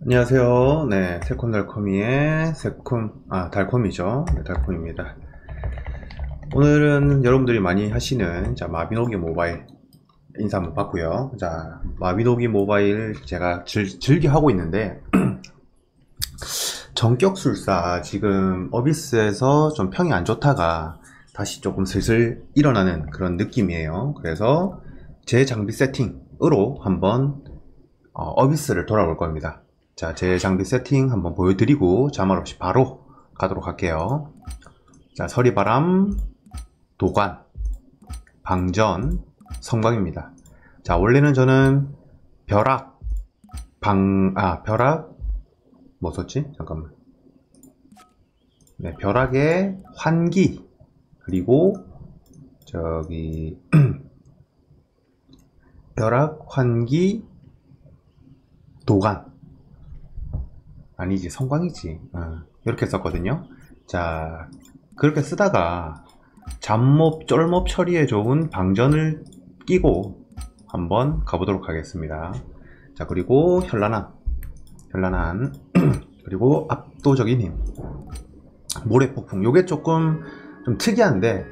안녕하세요. 네, 새콤달콤이의 달콤이죠. 네, 달콤입니다. 오늘은 여러분들이 많이 하시는 마비노기 모바일 인사 한번 받고요. 마비노기 모바일 제가 즐겨 하고 있는데 전격술사 지금 어비스에서 좀 평이 안 좋다가 다시 조금 슬슬 일어나는 그런 느낌이에요. 그래서 제 장비 세팅으로 한번 어비스를 돌아볼 겁니다. 자, 제 장비 세팅 한번 보여드리고 자말 없이 바로 가도록 할게요. 자, 서리바람, 도관, 방전, 성광입니다. 자, 원래는 저는 벼락, 뭐 썼지? 잠깐만. 네, 벼락에 환기, 그리고 벼락, 환기, 도관. 아니지, 성광이지. 이렇게 썼거든요. 자, 그렇게 쓰다가 잡몹, 쫄몹 처리에 좋은 방전을 끼고 한번 가보도록 하겠습니다. 자, 그리고 현란한 그리고 압도적인 힘, 모래폭풍. 요게 조금 좀 특이한데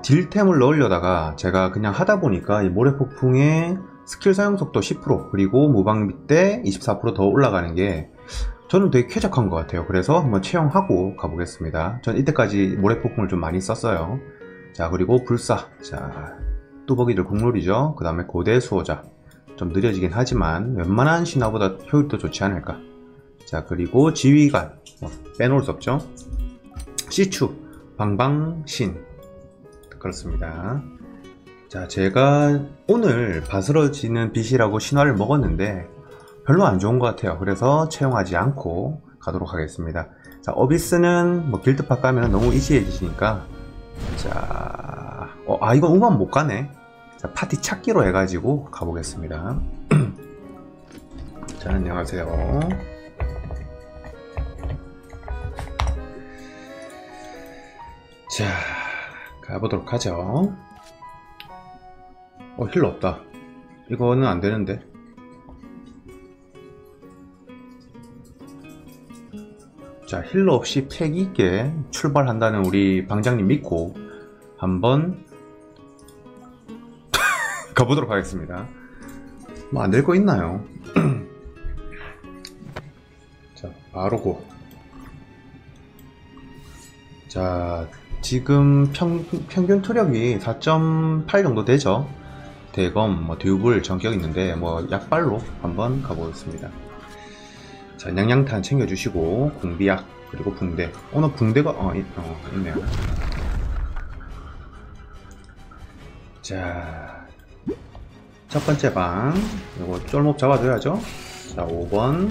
딜템을 넣으려다가 제가 그냥 하다 보니까 이 모래폭풍의 스킬 사용 속도 10% 그리고 무방비 때 24% 더 올라가는 게 저는 되게 쾌적한 것 같아요. 그래서 한번 채용하고 가보겠습니다. 전 이때까지 모래폭풍을 좀 많이 썼어요. 자, 그리고 불사. 자, 뚜벅이들 국룰이죠. 그 다음에 고대 수호자. 좀 느려지긴 하지만 웬만한 신화보다 효율도 좋지 않을까. 자, 그리고 지휘관. 빼놓을 수 없죠. 시추, 방방신. 그렇습니다. 자, 제가 오늘 바스러지는 빛이라고 신화를 먹었는데 별로 안 좋은 것 같아요. 그래서 채용하지 않고 가도록 하겠습니다. 자, 어비스는 길드팟 가면 너무 이지해지니까 자, 이거 우만 못 가네. 자, 파티 찾기로 해가지고 가보겠습니다. 자, 안녕하세요. 자, 가보도록 하죠. 힐러 없다. 이거는 안 되는데. 자, 힐러 없이 패기 있게 출발한다는 우리 방장님 믿고 한번 가보도록 하겠습니다. 뭐 안 될 거 있나요? 자, 바로 고. 자, 지금 평균 투력이 4.8 정도 되죠. 대검, 듀불, 전격 있는데 약발로 한번 가보겠습니다. 자, 냥냥탄 챙겨주시고 공비약 그리고 붕대. 오늘 붕대가 있네요. 자, 첫 번째 방 요거 쫄몹 잡아줘야죠. 자, 5번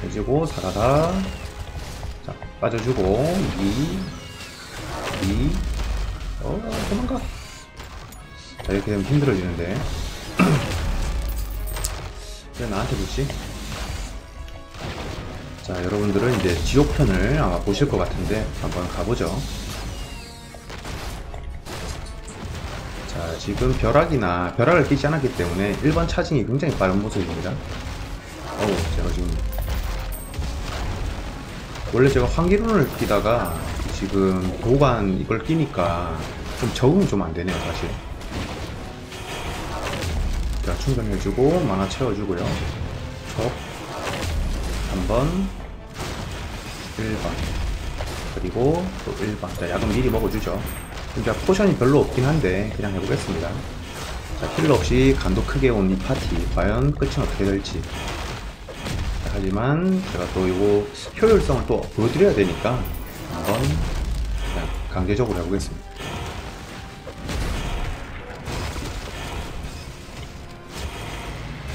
해주고 사라다. 자, 빠져주고 2 도망가. 자, 이렇게 되면 힘들어지는데 왜 나한테 붙지? 자, 여러분들은 이제 지옥편을 아마 보실 것 같은데 한번 가보죠. 자, 지금 벼락을 끼지 않았기 때문에 1번 차징이 굉장히 빠른 모습입니다. 제가 지금 원래 제가 환기룬을 끼다가 지금 도관 이걸 끼니까 좀 적응이 좀 안되네요, 사실. 자, 충전해주고 만화 채워주고요. 한번 1번 그리고 또 1번. 자, 약은 미리 먹어주죠. 진짜 포션이 별로 없긴 한데 그냥 해보겠습니다. 자, 힐러 없이 간도 크게 온 이 파티 과연 끝은 어떻게 될지. 자, 하지만 제가 또 이거 효율성을 또 보여드려야 되니까 한번 그냥 강제적으로 해보겠습니다.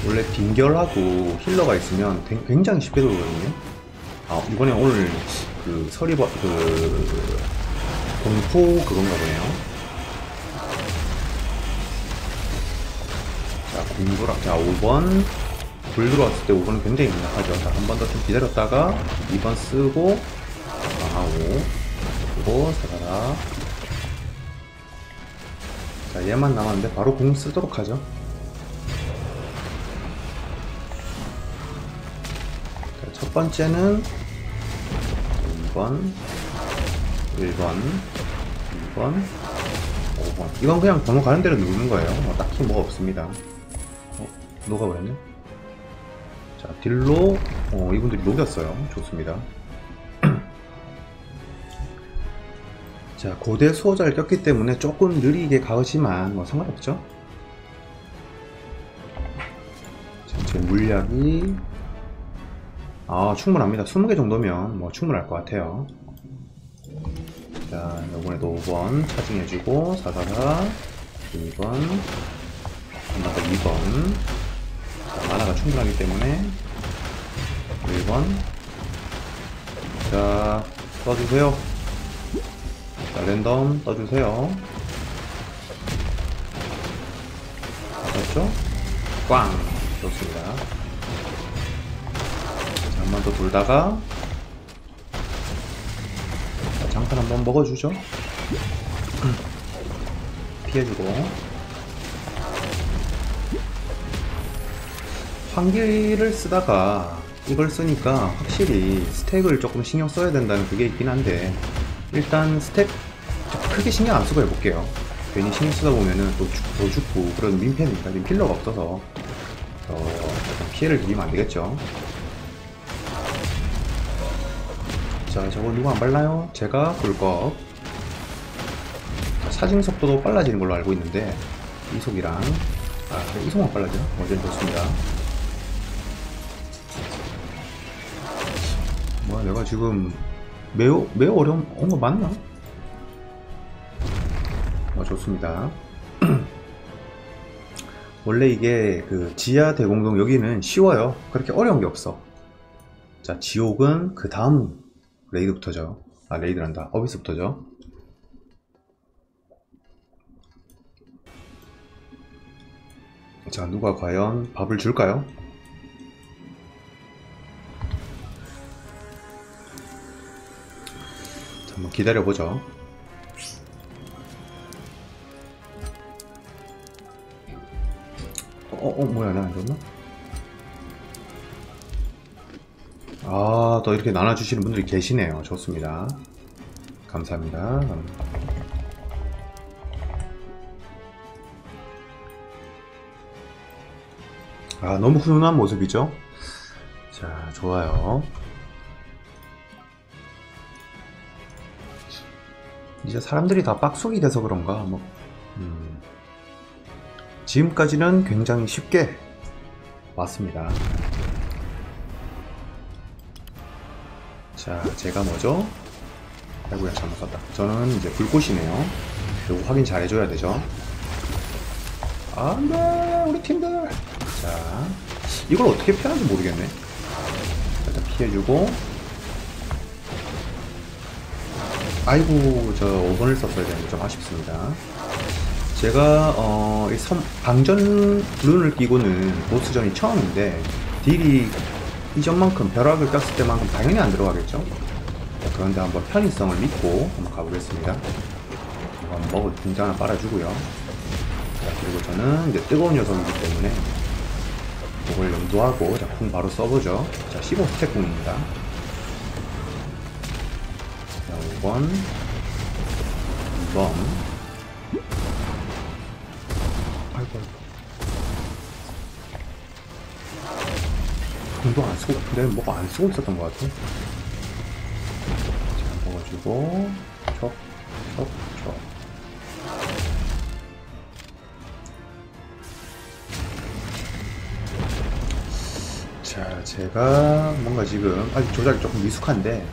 원래 빈결하고 힐러가 있으면 굉장히 쉽게 돌거든요. 이번에 오늘 공포 그건가 보네요. 자, 공도락. 자, 5번 불 들어왔을 때 5번은 굉장히 강력하죠. 자, 한 번 더 좀 기다렸다가 2번 쓰고 망하고 그리고 사라라. 자, 얘만 남았는데 바로 공 쓰도록 하죠. 첫 번째는 2번, 1번, 2번, 5번. 이건 그냥 번호 가는 대로 누르는 거예요. 딱히 뭐가 없습니다. 녹아버렸네. 자, 딜로 이분들이 녹였어요. 좋습니다. 자, 고대 수호자를 꼈기 때문에 조금 느리게 가지만 뭐 상관없죠. 전체 물약이 충분합니다. 20개 정도면 뭐 충분할 것 같아요. 자, 요번에도 5번 차징해주고 444 2번 하나 더 2번. 자, 만화가 충분하기 때문에 1번. 자, 써주세요. 자, 랜덤 떠주세요. 맞죠? 꽝! 좋습니다. 자, 한 번 더 돌다가 자, 장판 한번 먹어주죠. 피해주고 환기를 쓰다가 이걸 쓰니까 확실히 스택을 조금 신경 써야 된다는 그게 있긴 한데, 일단 스택 크게 신경 안 쓰고 해볼게요. 괜히 신경 쓰다 보면은 또 더 죽고 그런 민폐입니다. 지금 필러가 없어서 피해를 드리면 안 되겠죠. 자, 저거 누가 안 발라요? 제가 꿀꺽. 사진 속도도 빨라지는 걸로 알고 있는데 이속이랑 그래, 이속만 빨라져. 어제는 좋습니다. 뭐야, 내가 지금 매우 어려운 거 맞나? 좋습니다. 원래 이게 그 지하 대공동 여기는 쉬워요. 그렇게 어려운 게 없어. 자, 지옥은 그 다음 레이드부터죠. 레이드란다. 어비스부터죠. 자, 누가 과연 밥을 줄까요? 자, 한번 기다려보죠. 뭐야, 나 안 줬나? 또 이렇게 나눠주시는 분들이 계시네요. 좋습니다. 감사합니다. 너무 훈훈한 모습이죠? 자, 좋아요. 이제 사람들이 다 빡속이 돼서 그런가, 지금까지는 굉장히 쉽게 왔습니다. 자, 제가 뭐죠? 아이고야, 잘못 썼다. 저는 이제 불꽃이네요. 이거 확인 잘 해줘야 되죠. 안돼, 우리 팀들. 자, 이걸 어떻게 피하는지 모르겠네. 일단 피해주고. 아이고, 저 5번을 썼어야 되는데 좀 아쉽습니다. 제가 방전 룬을 끼고는 보스전이 처음인데 딜이 이전만큼 벼락을 꼈을 때만큼 당연히 안 들어가겠죠. 자, 그런데 한번 편의성을 믿고 한번 가보겠습니다. 한번 먹을 분장 하나 빨아주고요. 자, 그리고 저는 이제 뜨거운 녀석이기 때문에 이걸 염두하고 자, 궁 바로 써보죠. 자, 15스택 궁입니다. 자, 5번 2번. 궁도 안 쓰고, 근데 뭐가 안 쓰고 있었던 것 같아. 자, 먹어주고, 척. 자, 제가 뭔가 지금 아직 조작이 조금 미숙한데,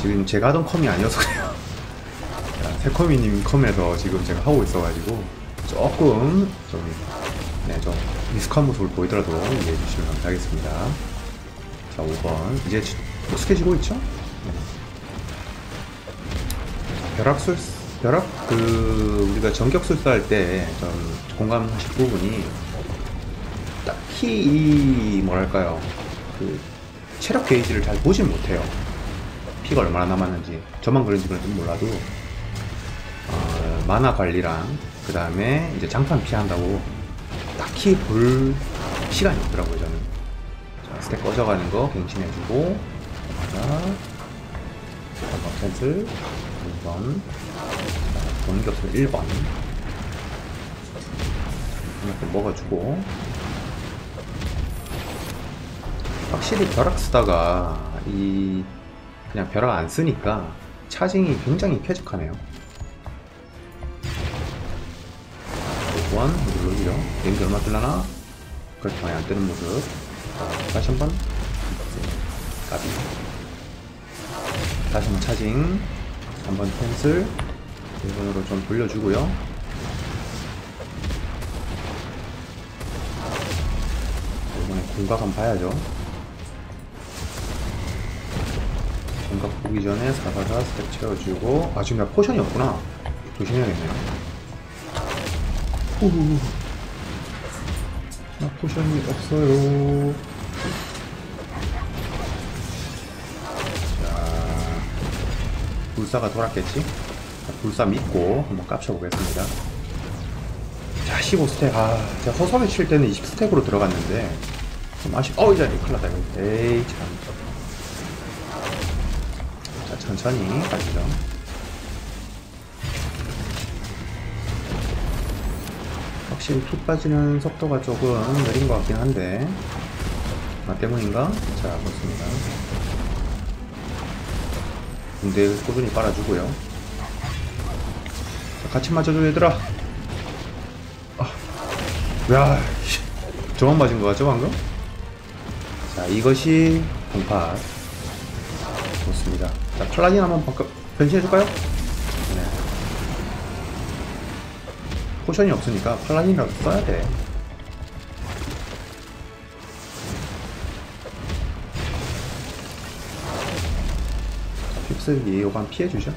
지금 제가 하던 컴이 아니어서 그래요. 자, 새컴이님 컴에서 지금 제가 하고 있어가지고, 조금, 좀 미숙한 모습을 보이더라도 이해해 주시면 감사하겠습니다. 자, 5번. 이제 익숙해지고 있죠? 우리가 전격술사 할 때 좀 공감하실 부분이 딱히 뭐랄까요. 체력 게이지를 잘 보진 못해요. 피가 얼마나 남았는지. 저만 그런지 몰라도, 만화 관리랑, 그 다음에 이제 장판 피한다고 딱히 볼 시간이 없더라고요, 저는. 자, 스택 꺼져가는 거 갱신해주고, 하나, 한번 캔슬, 2번, 보는 게 없으면 1번. 이렇게 먹어주고. 확실히 벼락 쓰다가, 그냥 벼락 안 쓰니까 차징이 굉장히 쾌적하네요. 5번, 눌러주죠. 게임기 얼마 뜨려나? 그렇게 많이 안 뜨는 모습. 자, 다시 한번. 까비. 다시 한번 차징. 한번 캔슬. 1번으로 좀 돌려주고요. 이번에 공각 한번 봐야죠. 공각 보기 전에 444 스텝 채워주고. 아, 지금 나 포션이 없구나. 조심해야겠네요. 후후. 나 포션이 없어요. 자, 불사가 돌았겠지? 자, 불사 믿고 한번 깝쳐보겠습니다. 자, 15스택. 아, 제가 허섭에 칠 때는 20스택으로 들어갔는데 좀 이제 큰일 났다. 에이, 참. 자, 천천히 가시죠. 확실히 피 빠지는 속도가 조금 느린 것 같긴 한데, 나 때문인가? 자, 그렇습니다. 군대 꾸준히 빨아주고요. 자, 같이 맞아줘, 얘들아. 야, 저만 맞은 것 같죠, 방금? 자, 이것이 공팟. 좋습니다. 자, 팔라딘 한번 변신해줄까요? 네. 포션이 없으니까 팔라딘이라도 써야 돼. 휩쓸기 요간 피해주죠.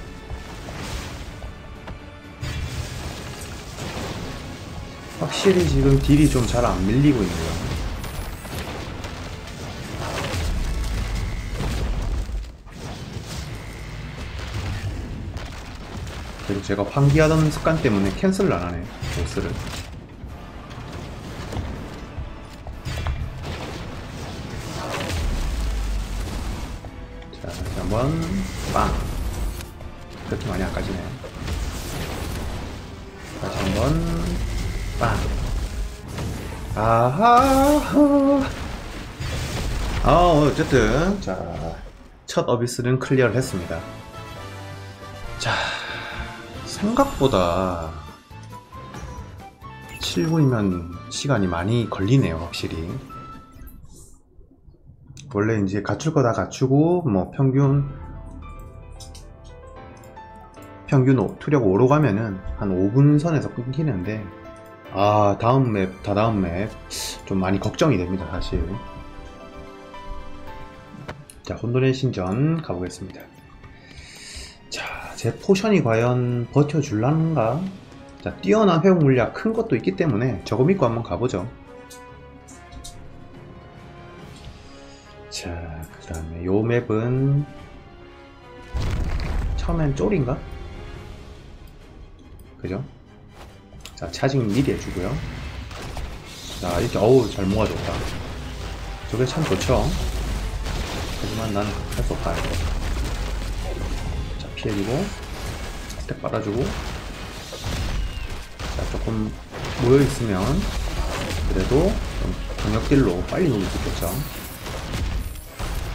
확실히 지금 딜이 좀 잘 안 밀리고 있네요. 그리고 제가 환기하던 습관 때문에 캔슬을 안 하네, 보스를. 자, 다시 한번 빵. 그렇게 많이 안 까지네. 다시 한번 빵. 아하. 어쨌든 자, 첫 어비스는 클리어를 했습니다. 자, 생각보다 7분이면 시간이 많이 걸리네요, 확실히. 원래 이제 갖출 거 다 갖추고, 뭐, 평균 투력 5로 가면은 한 5분 선에서 끊기는데, 아, 다음 맵, 좀 많이 걱정이 됩니다, 사실. 자, 혼돈의 신전 가보겠습니다. 자, 제 포션이 과연 버텨줄란가? 자, 뛰어난 회복 물약 큰 것도 있기 때문에 저거 믿고 한번 가보죠. 자, 그 다음에 요 맵은 처음엔 쫄인가? 그죠? 자, 차징 미리 해주고요. 자, 이렇게 어우 잘 모아줬다. 저게 참 좋죠. 하지만 난 할 수 없다. 자, 피해주고 스택 빨아주고. 자, 조금 모여있으면 그래도 좀 병력딜로 빨리 녹일 수 있겠죠.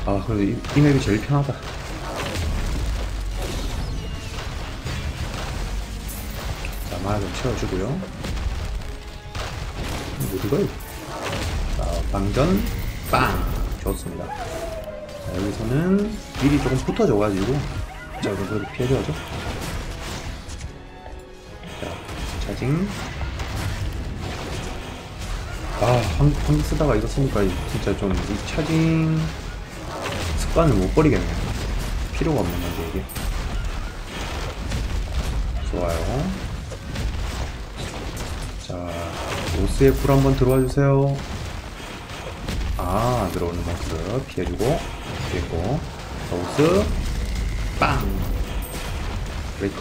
아, 그래도 이 맵이 제일 편하다. 자, 마나 좀 채워주고요. 어디가요? 자, 방전 빵! 좋습니다. 자, 여기서는 미리 조금 붙어줘가지고 자, 그래도 피해줘야죠. 자, 차징. 아, 한기 쓰다가 이거 쓰니까 진짜 좀 이 차징 습관을 못 버리겠네요. 필요가 없는 건데 이게. 좋아요. 자, 오스에 불 한번 들어와 주세요. 아, 안 들어오는 모습 피해주고 피했고. 자, 오스 빵. 브레이크.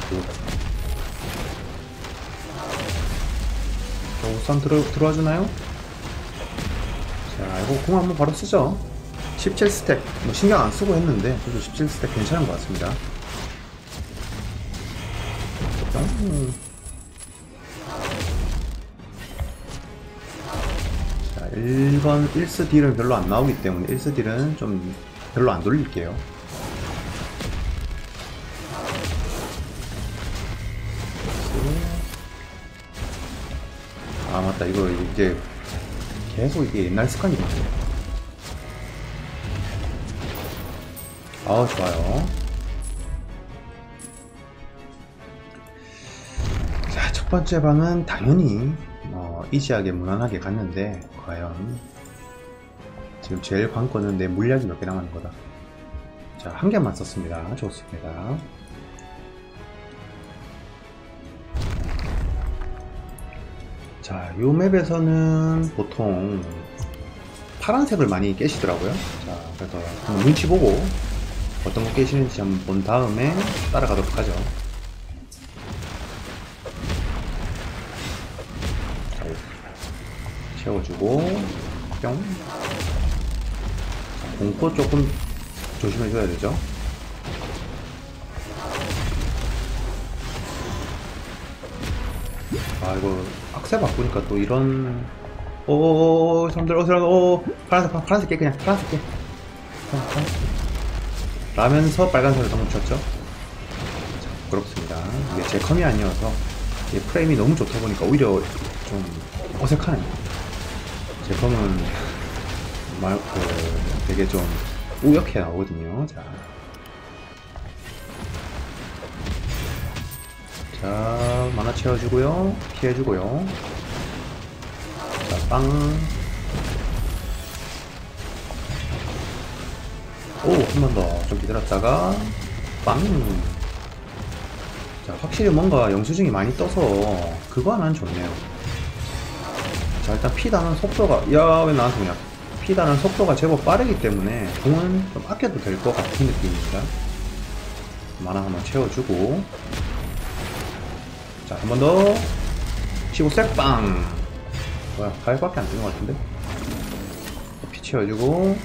자, 오스 한 들어와 주나요? 자, 이거 공 한번 바로 쓰죠. 17스택 뭐 신경 안 쓰고 했는데 그래도 17스택 괜찮은 것 같습니다. 자, 1번 1스 딜은 별로 안 나오기 때문에 1스 딜은 좀 별로 안 돌릴게요. 아 맞다, 이거 이제 계속 이게 옛날 습관이거든요. 아 좋아요. 자, 첫 번째 방은 당연히 이지하게 무난하게 갔는데 과연 지금 제일 관건은 내 물약이 몇 개 남았는 거다. 자, 한 개만 썼습니다. 좋습니다. 자, 요 맵에서는 보통 파란색을 많이 깨시더라고요. 자, 그래서 한번 눈치 보고 어떤 거 깨시는지 한번 본 다음에 따라가도록 하죠. 자, 채워주고 뿅. 공포 조금 조심해줘야 되죠. 아, 이거 악세 바꾸니까 또 이런 사람들 파란색 깨, 그냥 파란색 깨. 라면서 빨간색을 한번 쳤죠. 자, 부끄럽습니다. 이게 제 컴이 아니어서 이게 프레임이 너무 좋다 보니까 오히려 좀 어색하네요. 제 컴은 되게 좀 우역해 나오거든요. 자, 만화 채워주고요. 피해주고요. 자, 빵. 오, 한 번 더 좀 기다렸다가 빵. 자, 확실히 뭔가 영수증이 많이 떠서 그거 하나는 좋네요. 자, 일단 피 다는 속도가, 야, 왜 나한테 그냥 피 다는 속도가 제법 빠르기 때문에 공은 좀 아껴도 될 것 같은 느낌입니다. 만화 한번 채워주고, 자, 한 번 더 치고 쎄빵. 뭐야, 가위밖에 안 뜨는 것 같은데? 피 채워주고,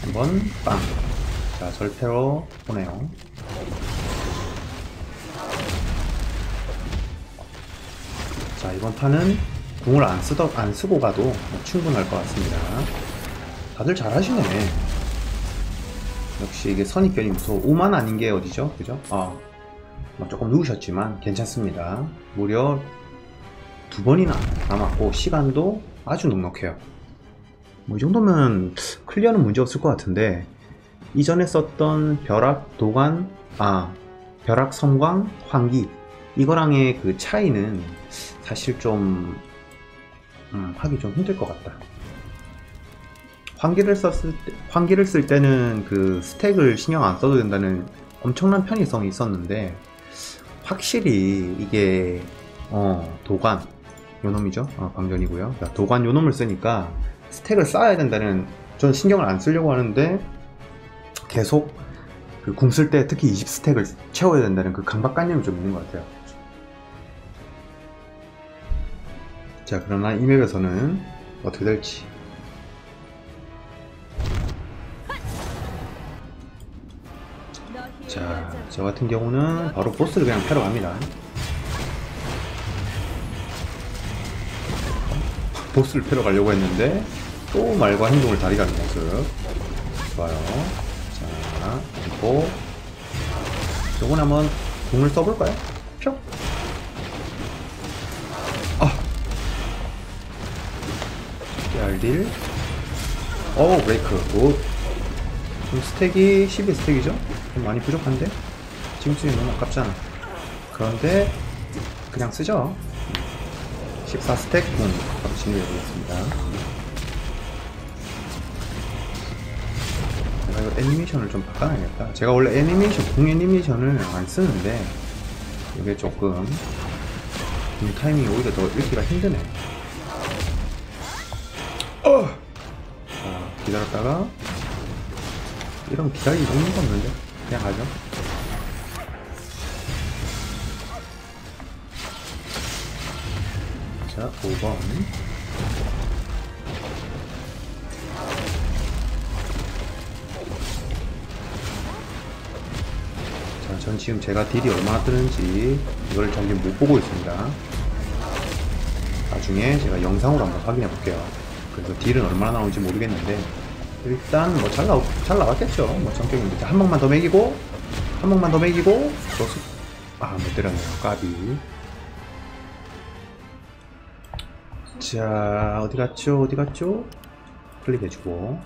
한번 빵. 자, 절패로 보내요. 자, 이번 판은 궁을 안 쓰고 가도 충분할 것 같습니다. 다들 잘하시네. 역시 이게 선입견이 무서워. 5만 아닌 게 어디죠? 그죠? 조금 누우셨지만 괜찮습니다. 무려 2번이나 남았고 시간도 아주 넉넉해요. 뭐 이 정도면 클리어는 문제 없을 것 같은데, 이전에 썼던 벼락, 도관, 벼락, 섬광, 환기, 이거랑의 그 차이는 사실 좀 하기 좀 힘들 것 같다. 환기를 쓸 때는 그 스택을 신경 안 써도 된다는 엄청난 편의성이 있었는데, 확실히 이게 도관 요놈이죠. 방전이고요. 도관 요놈을 쓰니까 스택을 쌓아야 된다는, 전 신경을 안 쓰려고 하는데 계속 그 궁 쓸 때 특히 20스택을 채워야 된다는 그 강박관념이 좀 있는 것 같아요. 자, 그러나 이 맵에서는 어떻게 될지. 자, 저 같은 경우는 바로 보스를 그냥 패러 갑니다. 보스를 패러 가려고 했는데 또 말과 행동을 다리 가는 모습. 좋아요. 자, 그리고 요건 한번 궁을 써볼까요? 뿅! 딜. 브레이크. 굿. 지금 스택이 12스택이죠? 좀 많이 부족한데? 지금 쓰기 너무 아깝잖아. 그런데 그냥 쓰죠. 14스택 궁 바로 진입해보겠습니다. 제가 이거 애니메이션을 좀 바꿔놔야겠다. 제가 원래 궁 애니메이션을 안 쓰는데 이게 조금 타이밍이 오히려 더 읽기가 힘드네. 자, 기다렸다가 이러면 기다리기 너무 없는데 그냥 가죠. 자, 자, 5번. 자, 전 지금 제가 딜이 얼마나 뜨는지 이걸 전혀 못 보고 있습니다. 나중에 제가 영상으로 한번 확인해 볼게요. 그래서 딜은 얼마나 나오는지 모르겠는데 일단 뭐 잘 나왔겠죠. 뭐 전격인데 한 번만 더 먹이고 한 번만 더 먹이고 못 때렸네요. 까비. 자, 어디 갔죠? 클릭해주고.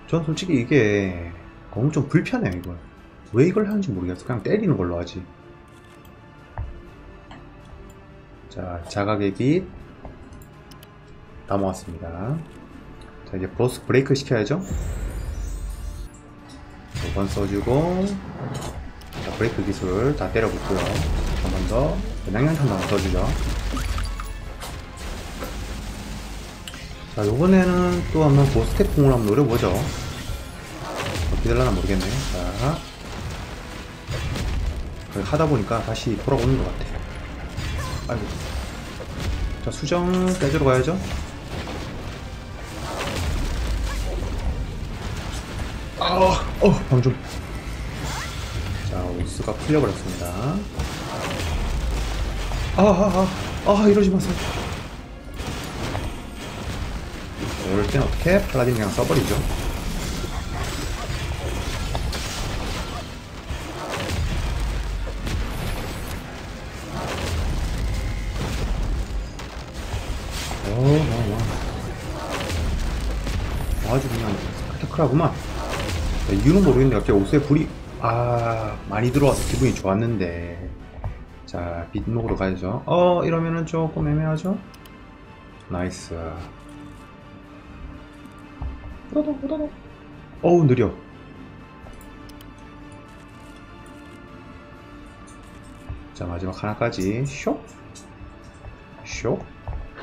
전 솔직히 이게 너무 좀 불편해요. 이걸 왜 이걸 하는지 모르겠어. 그냥 때리는 걸로 하지. 자, 자각의 빛 다 모았습니다. 자, 이제 보스 브레이크 시켜야죠. 5번 써주고, 자, 브레이크 기술 다 때려붙고요. 한 번 더 양양탄도 한번 써주죠. 자, 요번에는 또 한번 보스텝 공을 한번 노려보죠. 어떻게 될려나 모르겠네. 자, 하다보니까 다시 돌아오는 것 같아. 아이고. 자, 수정 빼주러 가야죠. 방금. 자, 오스가 풀려버렸습니다. 이러지 마세요. 자, 이럴 땐 어떻게? 팔라딘 그냥 써버리죠. 아주 그냥 스펙타클하구만. 이유는 모르겠는데 갑자기 옷에 불이 많이 들어와서 기분이 좋았는데. 자, 빛목으로 가야죠. 이러면은 조금 애매하죠? 나이스. 어우, 느려. 자, 마지막 하나까지 쇽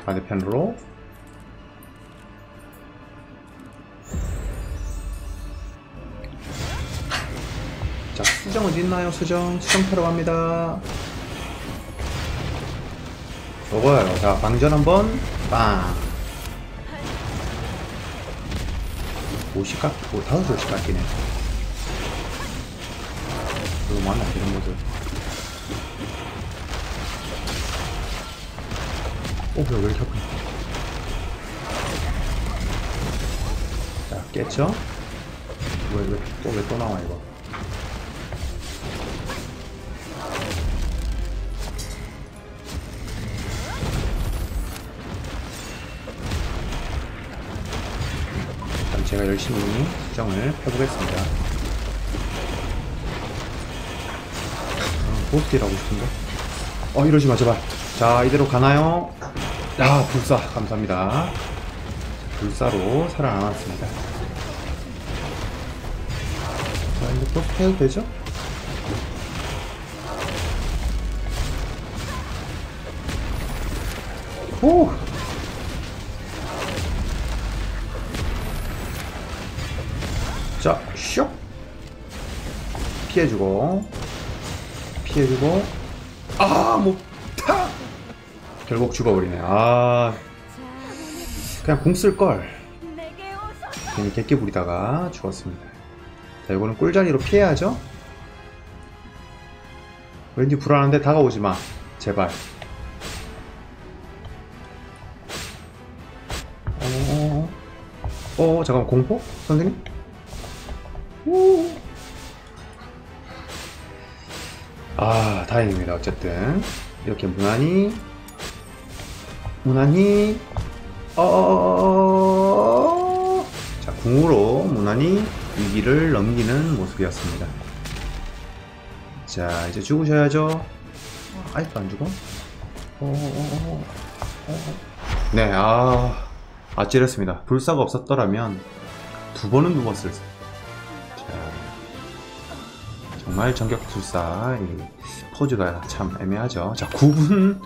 반대편으로. 자, 수정 어디 있나요? 수정 타러 갑니다. 먹어요. 자, 방전 한번 빵. 5시 5시 깎이네. 이거 뭐 하면 안 되는 거죠. 왜 이렇게 아프냐. 자, 깼죠? 왜 또 나와, 이거. 일단 제가 열심히 수정을 해보겠습니다. 보스딜 하고 싶은데? 이러지 마, 제발. 자, 이대로 가나요? 불사. 감사합니다. 불사로 살아남았습니다. 자, 이거 또 해도 되죠? 오! 자, 슉! 피해주고, 타! 결국 죽어버리네. 그냥 궁 쓸걸. 괜히 객기 부리다가 죽었습니다. 자, 이거는 꿀자리로 피해야죠. 왠지 불안한데 다가오지마, 제발. 잠깐만, 공포? 선생님? 다행입니다. 어쨌든 이렇게 무난히 자, 궁으로 무난히 위기를 넘기는 모습이었습니다. 자, 이제 죽으셔야죠. 아직도 안 죽어? 네, 아찔했습니다. 불사가 없었더라면 두 번은 누웠을. 자, 정말 전격불사 이 포즈가 참 애매하죠. 자, 9분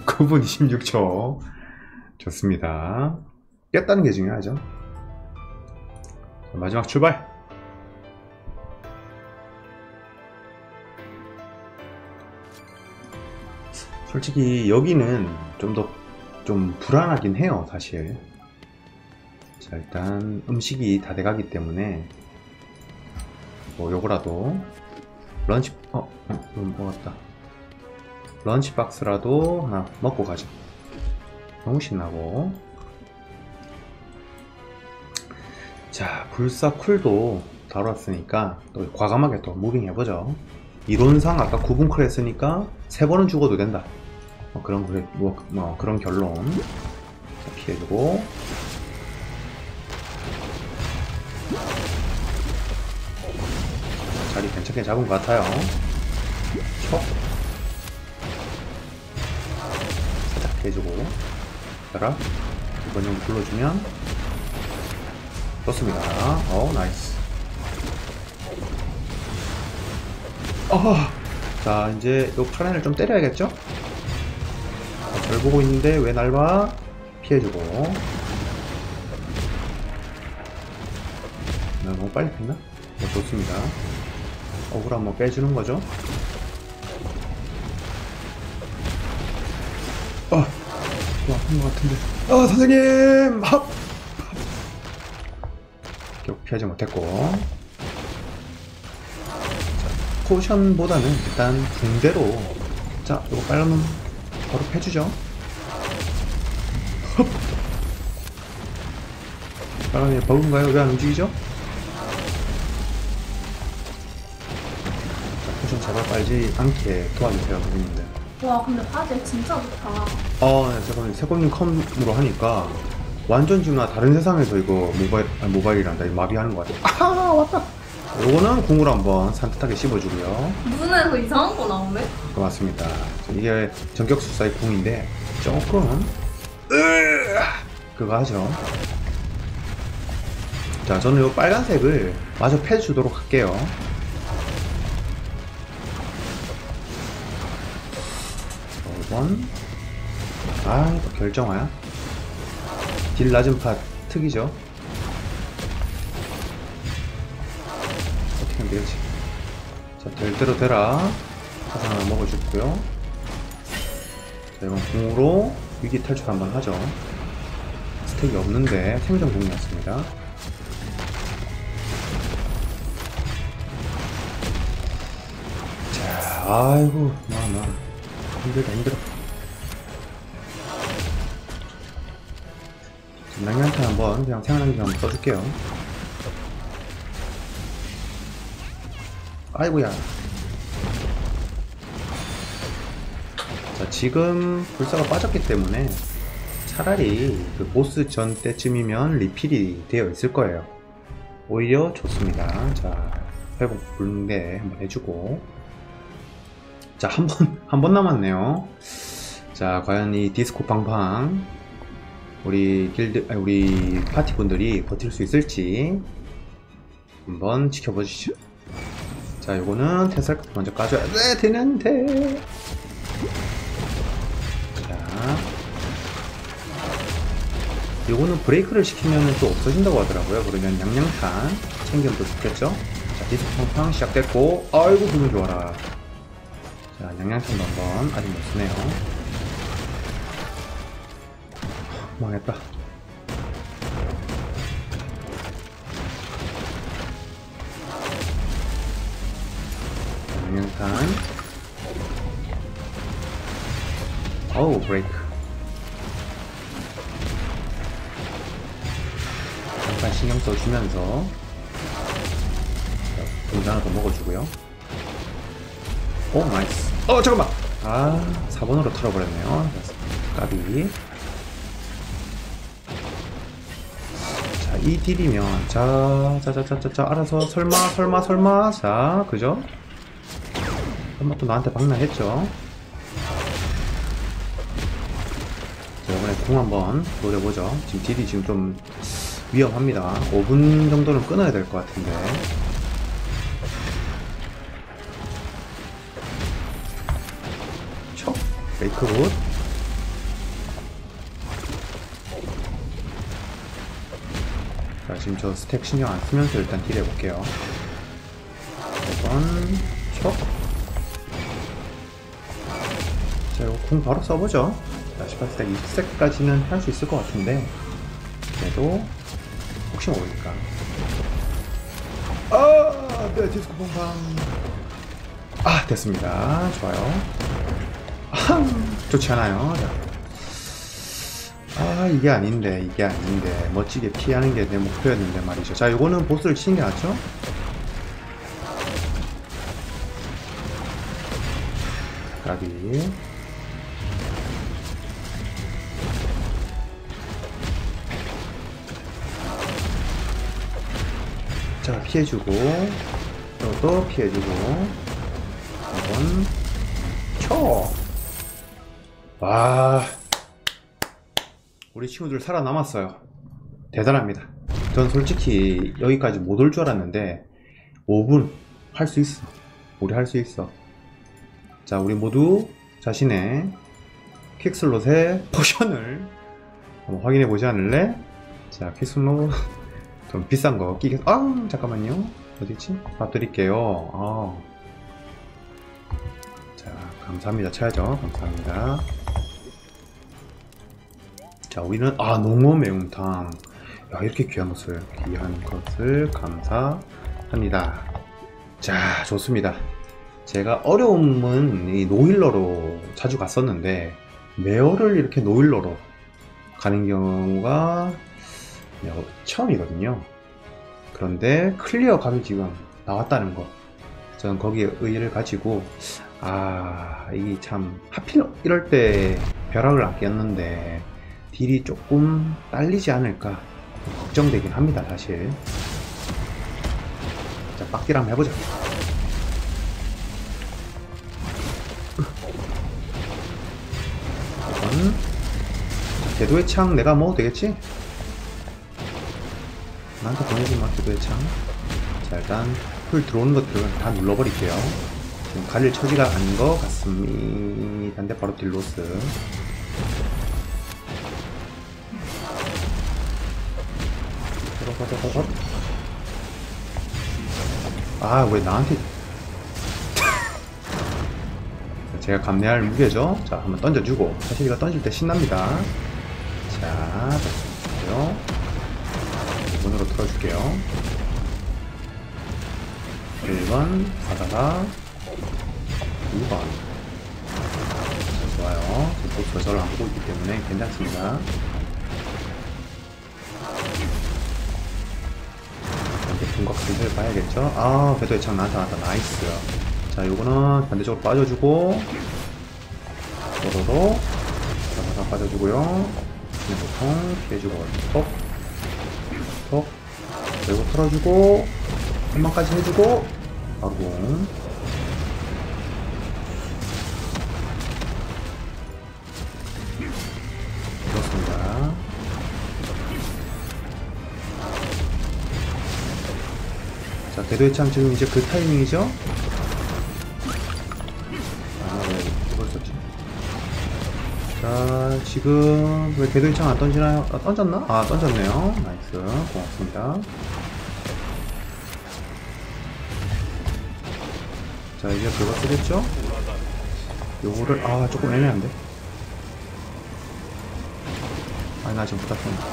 9분 26초. 좋습니다. 깼다는 게 중요하죠. 자, 마지막 출발. 솔직히 여기는 좀 불안하긴 해요, 사실. 자, 일단 음식이 다 돼가기 때문에 뭐 요거라도 런치 먹었다. 런치박스라도 하나 먹고 가자. 너무 신나고. 자, 불사 쿨도 다뤄왔으니까 또 과감하게 또 무빙 해보죠. 이론상 아까 9분 쿨 했으니까 3번은 죽어도 된다. 그런 결론. 자, 피해주고. 자리 괜찮게 잡은 것 같아요. 촉. 살짝 피해주고. 자라. 이번 정도 불러주면 좋습니다. 나이스. 자, 이제 요 파란을 좀 때려야겠죠? 절 보고 있는데 왜 날 봐? 피해주고. 너무 빨리 폈나? 좋습니다. 억울 한번 빼주는 거죠. 아픈 것 같은데. 선생님! 결국 피하지 못했고. 자, 포션보다는 일단 붕대로. 자, 이거 빨간놈 바로 패주죠. 빨간이 버그인가요? 왜 안 움직이죠? 자, 포션 잡아 빨지 않게 도와주세요, 선생님들. 와, 근데 바지 진짜 좋다. 네, 잠깐만요. 세권님 컴으로 하니까 완전 지금 나 다른 세상에서 이거 모바일이란다. 이거 마비하는 것 같아. 왔다. 요거는 궁으로 한번 산뜻하게 씹어주고요. 눈에서 이상한 거 나오네? 맞습니다. 이게 전격술사의 궁인데 조금 그거 하죠. 자, 저는 요 빨간색을 마저 패주도록 할게요. 5번. 또 결정화야. 딜 낮은 팟 특이죠. 어떻게 하면 되겠지. 자, 될 대로 되라. 화상 하나 먹어줬고요. 자, 이건 궁으로 위기 탈출 한번 하죠. 스택이 없는데 생존 궁이었습니다. 자, 아이고, 힘들어. 랑ян타 한번 그냥 생활하기 한번 써줄게요. 아이고야. 자, 지금 불사가 빠졌기 때문에 차라리 그 보스 전 때쯤이면 리필이 되어 있을 거예요. 오히려 좋습니다. 자, 회복 붕대 한번 해주고. 자, 한 번 남았네요. 자, 과연 이 디스코 팡팡 우리 파티분들이 버틸 수 있을지 한번 지켜보시죠. 자, 요거는 테슬카 먼저 까줘야 되는데. 자, 요거는 브레이크를 시키면 또 없어진다고 하더라고요. 그러면 양양탄 챙기면 또 좋겠죠. 자, 디스코 팡팡 시작됐고, 아이고 기분 좋아라. 자, 양양탄도 한번 아직 못 쓰네요. 망했다. 양양탄. 어우, 브레이크. 잠깐 신경 써주면서 동전 하나 더 먹어주고요. 오, 나이스. 잠깐만! 4번으로 털어버렸네요. 까비. 자, 이 딜이면, 자, 알아서, 설마. 자, 그죠? 설마 또 나한테 박나했죠? 자, 이번에 궁 한번 노려보죠. 지금 딜이 지금 좀 위험합니다. 5분 정도는 끊어야 될 것 같은데. 페이크 굿. 자, 지금 저 스택 신경 안 쓰면서 일단 딜 해볼게요. 5번 촉. 자, 이거 궁 바로 써보죠. 자, 18스택, 20스택까지는 할 수 있을 것 같은데, 그래도 혹시 모르니까. 아, 네, 디스코 팡팡. 아, 됐습니다. 좋아요. 아, 좋지 않아요. 자. 아, 이게 아닌데, 멋지게 피하는 게 내 목표였는데 말이죠. 자, 요거는 보스를 치는 게 낫죠? 까비. 자, 피해주고, 또 피해주고, 한번 쳐. 와, 우리 친구들 살아남았어요. 대단합니다. 전 솔직히 여기까지 못 올 줄 알았는데 5분 할 수 있어. 우리 할 수 있어. 자, 우리 모두 자신의 퀵슬롯의 포션을 한번 확인해 보지 않을래? 자, 퀵슬롯 좀 비싼 거 끼겠. 아, 잠깐만요. 어디있지? 밥 드릴게요. 자, 감사합니다. 쳐야죠. 감사합니다. 자, 우리는 농어 매운탕. 야, 이렇게 귀한 것을 감사합니다. 자, 좋습니다. 제가 어려움은 이 노힐러로 자주 갔었는데 메어를 이렇게 노힐러로 가는 경우가 처음이거든요. 그런데 클리어 각이 지금 나왔다는 거, 저는 거기에 의의를 가지고 이게 참 하필 이럴 때 벼락을 안 꼈는데 딜이 조금 딸리지 않을까 걱정되긴 합니다, 사실. 자, 빡딜 한번 해보자. 이건 궤도의 창 내가 먹어도 되겠지? 나한테 보내지마, 궤도의 창. 자, 일단 풀 들어오는 것들은 다 눌러버릴게요. 지금 가릴 처지가 아닌 것 같습니다. 근데 바로 딜로스. 왜 나한테. 제가 감내할 무게죠. 자, 한번 던져주고. 사실 이거 던질 때 신납니다. 자, 던져줄게요. 2번으로 틀어줄게요. 1번 가다가 2번. 좋아요. 보스가 저를 안 보고 있기 때문에 괜찮습니다. 분각빛을 봐야겠죠? 궤도의 창 나한테 나이스. 자, 요거는 반대쪽으로 빠져주고, 도로로 다 빠져주고요. 보통 피해주고, 톡, 그리고 털어주고, 한방까지 해주고, 바로 그렇습니다. 자, 궤도의 창 지금 이제 그 타이밍이죠? 왜 이걸 썼지? 자, 지금 왜 궤도의 창 안 던지나요? 던졌나? 던졌네요. 나이스. 고맙습니다. 자, 이제 그거 쓰겠죠? 요거를, 조금 애매한데? 나 지금 부탁합니다.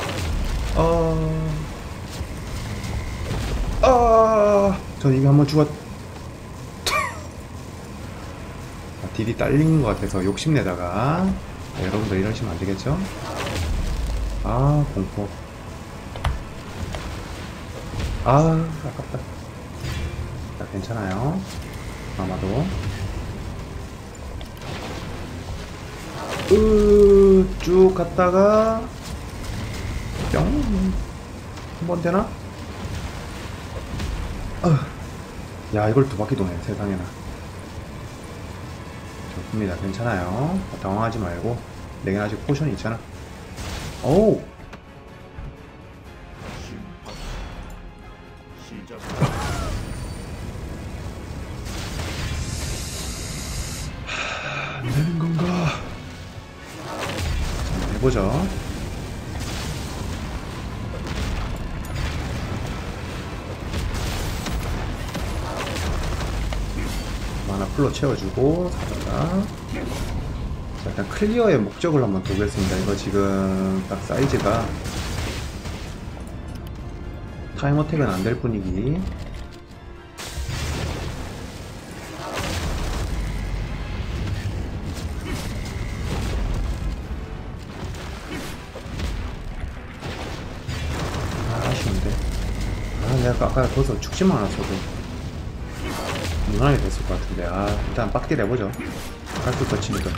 전 이미 한번 죽었. 딜이 딸리는 것 같아서 욕심내다가. 여러분들 이러시면 안 되겠죠? 공포. 아깝다. 자, 괜찮아요. 아마도. 쭉 갔다가 뿅. 한번 되나? 야, 이걸 두 바퀴 도네, 세상에나. 좋습니다. 괜찮아요. 당황하지 말고. 내겐 아직 포션이 있잖아. 오우! 안 되는 건가? 자, 해보죠. 하나 풀로 채워주고, 사다가 자, 일단 클리어의 목적을 한번 보겠습니다. 이거 지금 딱 사이즈가 타임 어택은 안 될 분위기. 아쉬운데. 내가 아까 거기서 죽지만 않았어도 무난하게 됐을 것 같은데. 일단 빡딜 해보죠. 갈수 거치니까.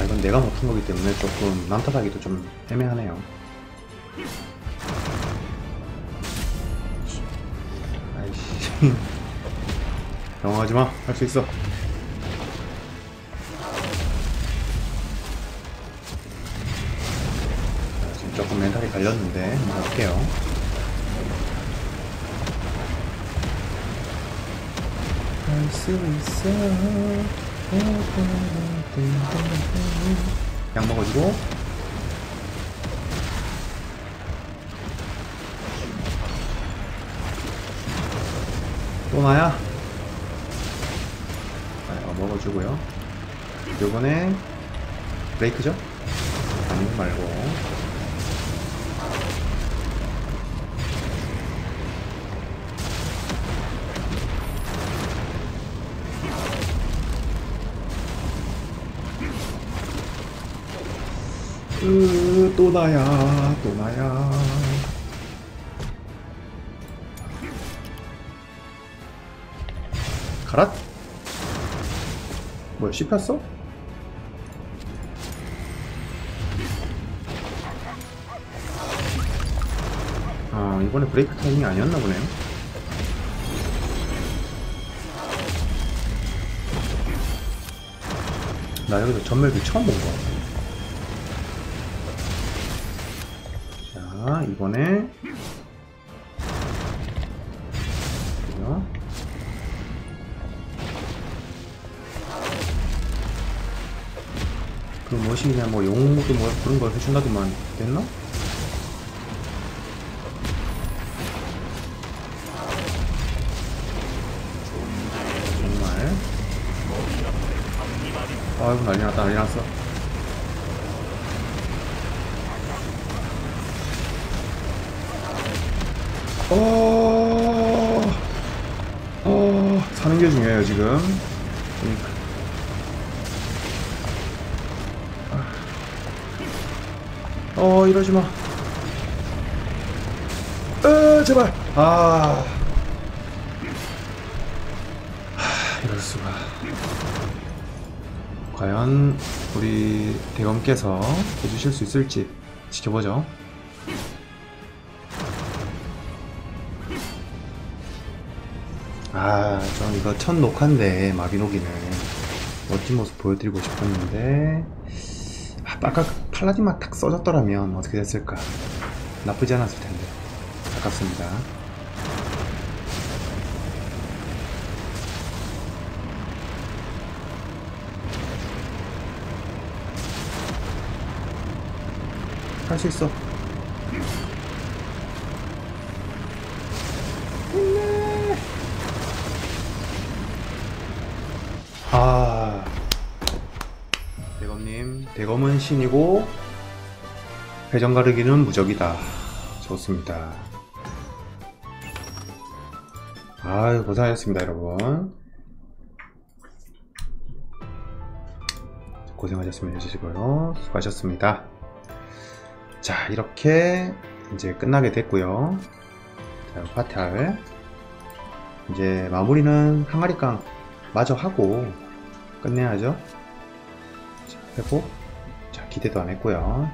이건 내가 못한 거기 때문에 조금 남탓하기도 좀 애매하네요. 아이씨. 당황하지마. 할 수 있어. 지금 조금 멘탈이 갈렸는데 한번 할게요. 할 수 있어. 약 먹어주고. 또 나야? 이거 먹어주고요. 요번에 브레이크죠? 아니 말고. 또 나야, 또 나야. 가라? 뭐야, 씹혔어? 이번에 브레이크 타이밍이 아니었나 보네요. 나 여기서 전멸도 처음 본 거 같아. 자, 이번에 그 무엇이냐, 뭐 용도 뭐 그런 걸 해준다더만. 됐나? 정말. 아이고, 난리 났다, 난리 났어. 사는 게 중요해요, 지금. 이러지 마. 제발. 이럴 수가. 과연 우리 대검께서 해주실 수 있을지 지켜보죠. 전 이거 첫 녹화인데 마비노기는 멋진 모습 보여드리고 싶었는데, 아까 팔라딘만 딱 써졌더라면 어떻게 됐을까. 나쁘지 않았을 텐데. 아깝습니다. 할 수 있어. 대검님, 대검은 신이고 회전 가르기는 무적이다. 좋습니다. 고생하셨습니다, 여러분. 고생하셨으면 해주시고요. 수고하셨습니다. 자, 이렇게 이제 끝나게 됐고요. 자, 파탈 이제 마무리는 항아리깡 마저 하고 끝내야죠. 자, 회복. 자, 기대도 안 했고요.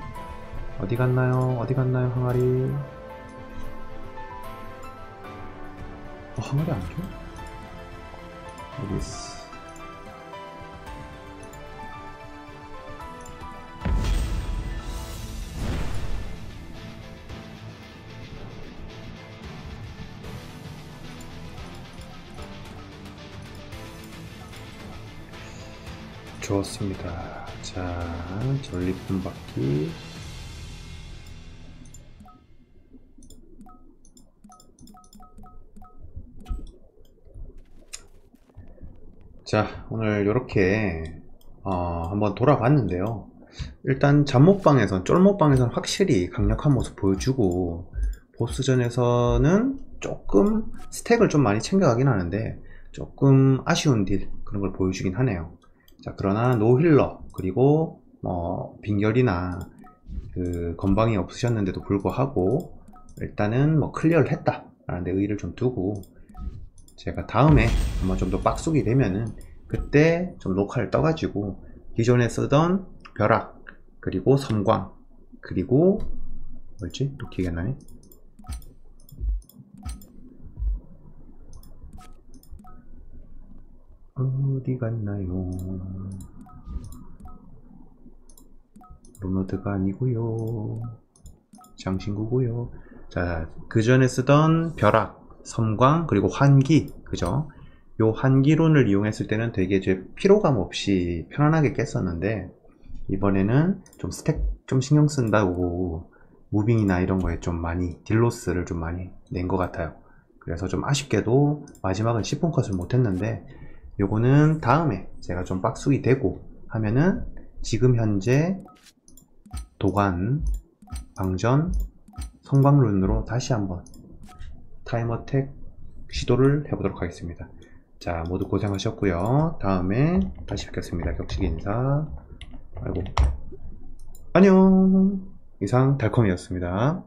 어디 갔나요? 어디 갔나요, 항아리? 항아리 안 줘? 여기 있어. 좋습니다. 자, 전리품 받기. 자, 오늘 이렇게 한번 돌아봤는데요. 일단 잡목방에선, 쫄목방에선 확실히 강력한 모습 보여주고, 보스전에서는 조금 스택을 좀 많이 챙겨가긴 하는데 조금 아쉬운 딜 그런 걸 보여주긴 하네요. 자, 그러나 노힐러 그리고 빈결이나 그 건방이 없으셨는데도 불구하고 일단은 클리어를 했다 라는 데 의의를 좀 두고, 제가 다음에 한번 좀 더 빡속이 되면은 그때 좀 녹화를 떠가지고 기존에 쓰던 벼락 그리고 섬광 그리고 뭐였지? 또 기억이 안 나네. 어디 갔나요? 로너드가 아니고요, 장신구고요. 자, 그 전에 쓰던 벼락, 섬광, 그리고 환기, 그죠? 요 환기론을 이용했을 때는 되게 제 피로감 없이 편안하게 깼었는데, 이번에는 좀 스택 좀 신경 쓴다고 무빙이나 이런 거에 좀 많이 딜로스를 좀 많이 낸 것 같아요. 그래서 좀 아쉽게도 마지막은 10분 컷을 못했는데, 요거는 다음에 제가 좀 빡숙이 되고 하면은 지금 현재 도관, 방전, 성광룬으로 다시 한번 타임어택 시도를 해보도록 하겠습니다. 자, 모두 고생하셨고요. 다음에 다시 뵙겠습니다. 격식 인사. 아이고, 안녕. 이상 달콤이었습니다.